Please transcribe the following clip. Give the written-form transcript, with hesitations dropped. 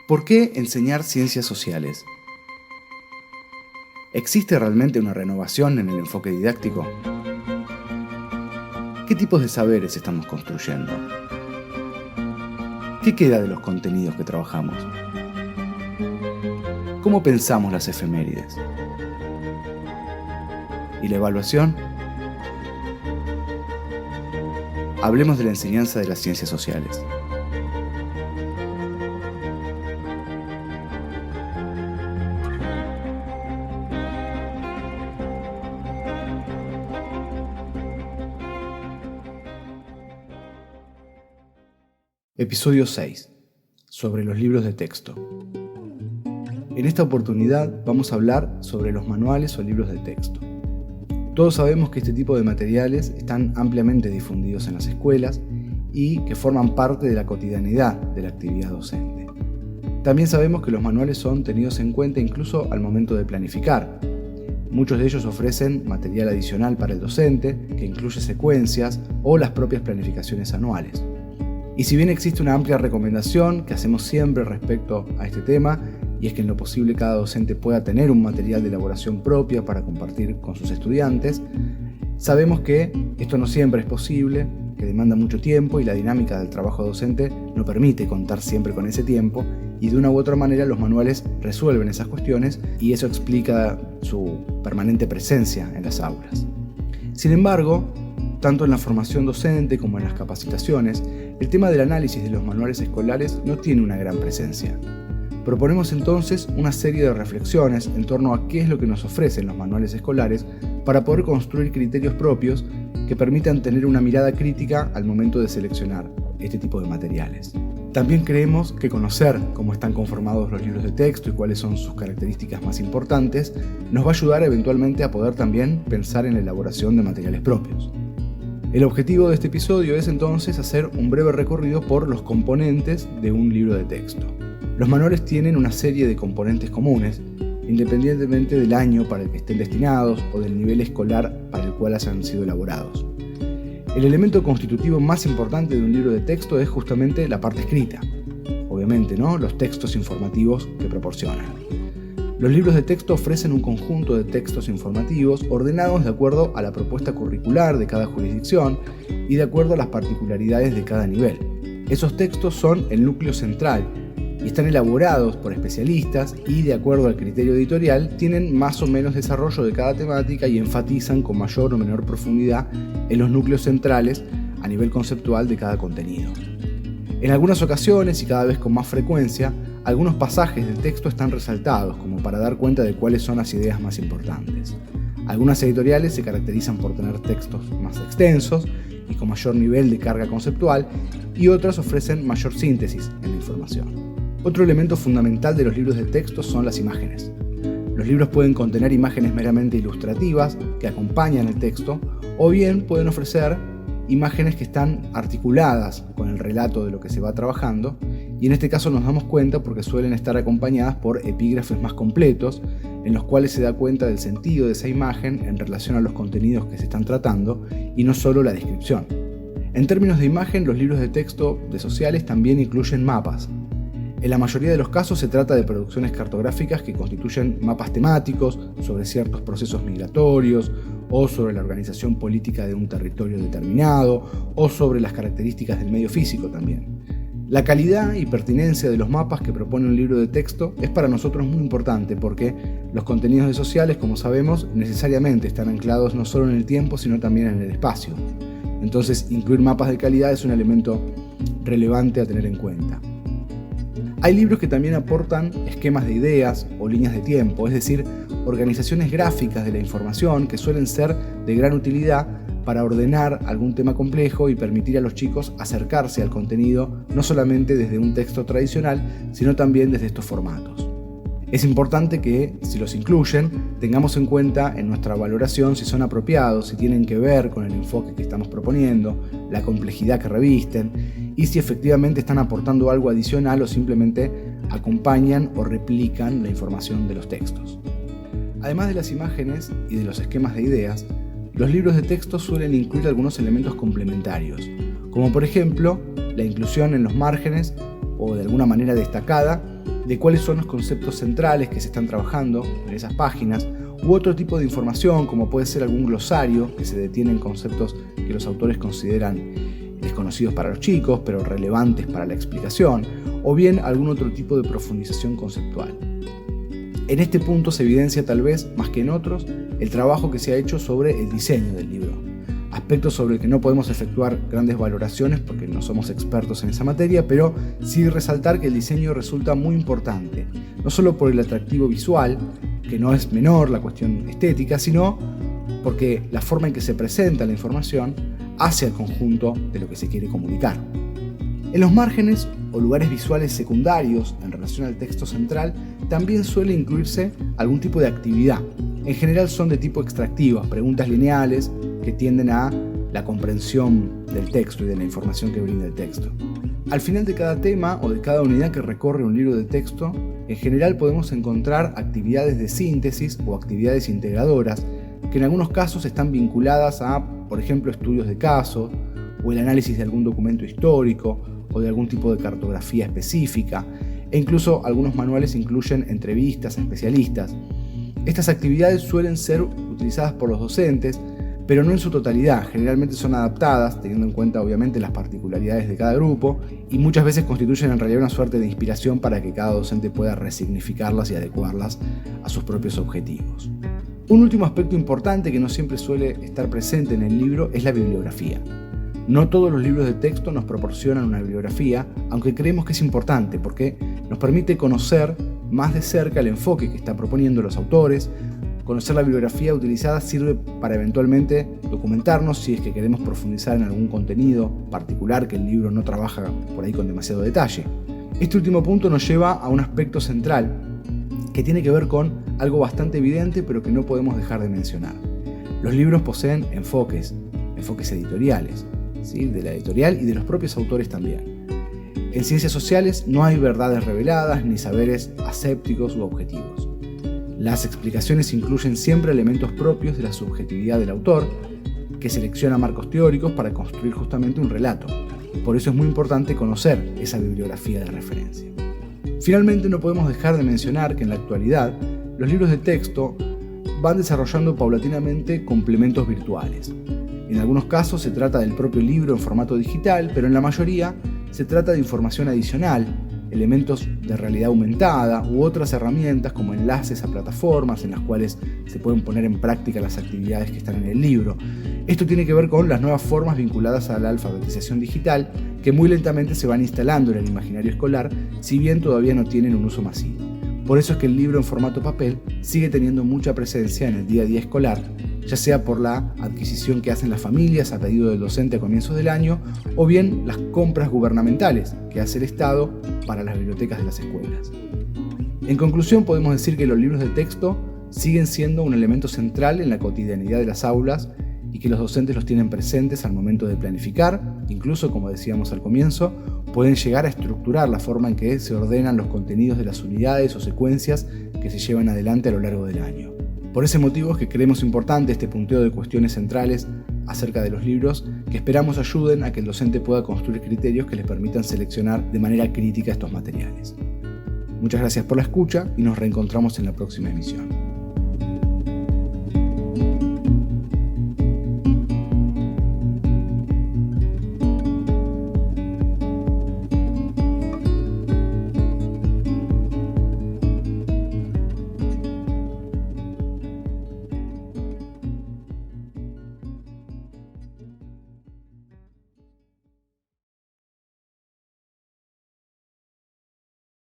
¿Por qué enseñar ciencias sociales? ¿Existe realmente una renovación en el enfoque didáctico? ¿Qué tipos de saberes estamos construyendo? ¿Qué queda de los contenidos que trabajamos? ¿Cómo pensamos las efemérides? ¿Y la evaluación? Hablemos de la enseñanza de las ciencias sociales. Episodio 6. Sobre los libros de texto. En esta oportunidad vamos a hablar sobre los manuales o libros de texto. Todos sabemos que este tipo de materiales están ampliamente difundidos en las escuelas y que forman parte de la cotidianidad de la actividad docente. También sabemos que los manuales son tenidos en cuenta incluso al momento de planificar. Muchos de ellos ofrecen material adicional para el docente, que incluye secuencias o las propias planificaciones anuales. Y si bien existe una amplia recomendación que hacemos siempre respecto a este tema, y es que en lo posible cada docente pueda tener un material de elaboración propia para compartir con sus estudiantes, sabemos que esto no siempre es posible, que demanda mucho tiempo y la dinámica del trabajo docente no permite contar siempre con ese tiempo, y de una u otra manera los manuales resuelven esas cuestiones y eso explica su permanente presencia en las aulas. Sin embargo, tanto en la formación docente como en las capacitaciones, el tema del análisis de los manuales escolares no tiene una gran presencia. Proponemos entonces una serie de reflexiones en torno a qué es lo que nos ofrecen los manuales escolares para poder construir criterios propios que permitan tener una mirada crítica al momento de seleccionar este tipo de materiales. También creemos que conocer cómo están conformados los libros de texto y cuáles son sus características más importantes nos va a ayudar eventualmente a poder también pensar en la elaboración de materiales propios. El objetivo de este episodio es entonces hacer un breve recorrido por los componentes de un libro de texto. Los manuales tienen una serie de componentes comunes, independientemente del año para el que estén destinados o del nivel escolar para el cual hayan sido elaborados. El elemento constitutivo más importante de un libro de texto es justamente la parte escrita, obviamente, ¿no? Los textos informativos que proporcionan. Los libros de texto ofrecen un conjunto de textos informativos ordenados de acuerdo a la propuesta curricular de cada jurisdicción y de acuerdo a las particularidades de cada nivel. Esos textos son el núcleo central y están elaborados por especialistas y, de acuerdo al criterio editorial, tienen más o menos desarrollo de cada temática y enfatizan con mayor o menor profundidad en los núcleos centrales a nivel conceptual de cada contenido. En algunas ocasiones y cada vez con más frecuencia, algunos pasajes del texto están resaltados como para dar cuenta de cuáles son las ideas más importantes. Algunas editoriales se caracterizan por tener textos más extensos y con mayor nivel de carga conceptual y otras ofrecen mayor síntesis en la información. Otro elemento fundamental de los libros de texto son las imágenes. Los libros pueden contener imágenes meramente ilustrativas que acompañan el texto o bien pueden ofrecer imágenes que están articuladas con el relato de lo que se va trabajando y en este caso nos damos cuenta porque suelen estar acompañadas por epígrafes más completos en los cuales se da cuenta del sentido de esa imagen en relación a los contenidos que se están tratando y no solo la descripción. En términos de imagen, los libros de texto de sociales también incluyen mapas. En la mayoría de los casos se trata de producciones cartográficas que constituyen mapas temáticos sobre ciertos procesos migratorios o sobre la organización política de un territorio determinado o sobre las características del medio físico también. La calidad y pertinencia de los mapas que propone un libro de texto es para nosotros muy importante porque los contenidos de sociales, como sabemos, necesariamente están anclados no solo en el tiempo sino también en el espacio. Entonces, incluir mapas de calidad es un elemento relevante a tener en cuenta. Hay libros que también aportan esquemas de ideas o líneas de tiempo, es decir, organizaciones gráficas de la información que suelen ser de gran utilidad para ordenar algún tema complejo y permitir a los chicos acercarse al contenido no solamente desde un texto tradicional, sino también desde estos formatos. Es importante que, si los incluyen, tengamos en cuenta en nuestra valoración si son apropiados, si tienen que ver con el enfoque que estamos proponiendo, la complejidad que revisten y si efectivamente están aportando algo adicional o simplemente acompañan o replican la información de los textos. Además de las imágenes y de los esquemas de ideas, los libros de texto suelen incluir algunos elementos complementarios, como por ejemplo la inclusión en los márgenes o de alguna manera destacada de cuáles son los conceptos centrales que se están trabajando en esas páginas, u otro tipo de información como puede ser algún glosario que se detiene en conceptos que los autores consideran desconocidos para los chicos pero relevantes para la explicación, o bien algún otro tipo de profundización conceptual. En este punto se evidencia tal vez, más que en otros, el trabajo que se ha hecho sobre el diseño del libro, aspectos sobre el que no podemos efectuar grandes valoraciones porque no somos expertos en esa materia, pero sí resaltar que el diseño resulta muy importante, no solo por el atractivo visual, que no es menor la cuestión estética, sino porque la forma en que se presenta la información hace al conjunto de lo que se quiere comunicar. En los márgenes o lugares visuales secundarios en relación al texto central también suele incluirse algún tipo de actividad. En general son de tipo extractivas, preguntas lineales que tienden a la comprensión del texto y de la información que brinda el texto. Al final de cada tema o de cada unidad que recorre un libro de texto, en general podemos encontrar actividades de síntesis o actividades integradoras que en algunos casos están vinculadas a, por ejemplo, estudios de casos o el análisis de algún documento histórico o de algún tipo de cartografía específica, e incluso algunos manuales incluyen entrevistas a especialistas. Estas actividades suelen ser utilizadas por los docentes, pero no en su totalidad. Generalmente son adaptadas, teniendo en cuenta obviamente las particularidades de cada grupo, y muchas veces constituyen en realidad una suerte de inspiración para que cada docente pueda resignificarlas y adecuarlas a sus propios objetivos. Un último aspecto importante que no siempre suele estar presente en el libro es la bibliografía. No todos los libros de texto nos proporcionan una bibliografía, aunque creemos que es importante porque nos permite conocer más de cerca el enfoque que están proponiendo los autores. Conocer la bibliografía utilizada sirve para eventualmente documentarnos si es que queremos profundizar en algún contenido particular que el libro no trabaja por ahí con demasiado detalle. Este último punto nos lleva a un aspecto central que tiene que ver con algo bastante evidente pero que no podemos dejar de mencionar. Los libros poseen enfoques editoriales, ¿sí? De la editorial y de los propios autores también. En ciencias sociales no hay verdades reveladas ni saberes asépticos u objetivos. Las explicaciones incluyen siempre elementos propios de la subjetividad del autor, que selecciona marcos teóricos para construir justamente un relato. Por eso es muy importante conocer esa bibliografía de referencia. Finalmente, no podemos dejar de mencionar que en la actualidad los libros de texto van desarrollando paulatinamente complementos virtuales. En algunos casos se trata del propio libro en formato digital, pero en la mayoría se trata de información adicional, elementos de realidad aumentada u otras herramientas como enlaces a plataformas en las cuales se pueden poner en práctica las actividades que están en el libro. Esto tiene que ver con las nuevas formas vinculadas a la alfabetización digital que muy lentamente se van instalando en el imaginario escolar, si bien todavía no tienen un uso masivo. Por eso es que el libro en formato papel sigue teniendo mucha presencia en el día a día escolar, ya sea por la adquisición que hacen las familias a pedido del docente a comienzos del año, o bien las compras gubernamentales que hace el Estado para las bibliotecas de las escuelas. En conclusión, podemos decir que los libros de texto siguen siendo un elemento central en la cotidianidad de las aulas y que los docentes los tienen presentes al momento de planificar, incluso, como decíamos al comienzo, pueden llegar a estructurar la forma en que se ordenan los contenidos de las unidades o secuencias que se llevan adelante a lo largo del año. Por ese motivo es que creemos importante este punteo de cuestiones centrales acerca de los libros que esperamos ayuden a que el docente pueda construir criterios que les permitan seleccionar de manera crítica estos materiales. Muchas gracias por la escucha y nos reencontramos en la próxima emisión.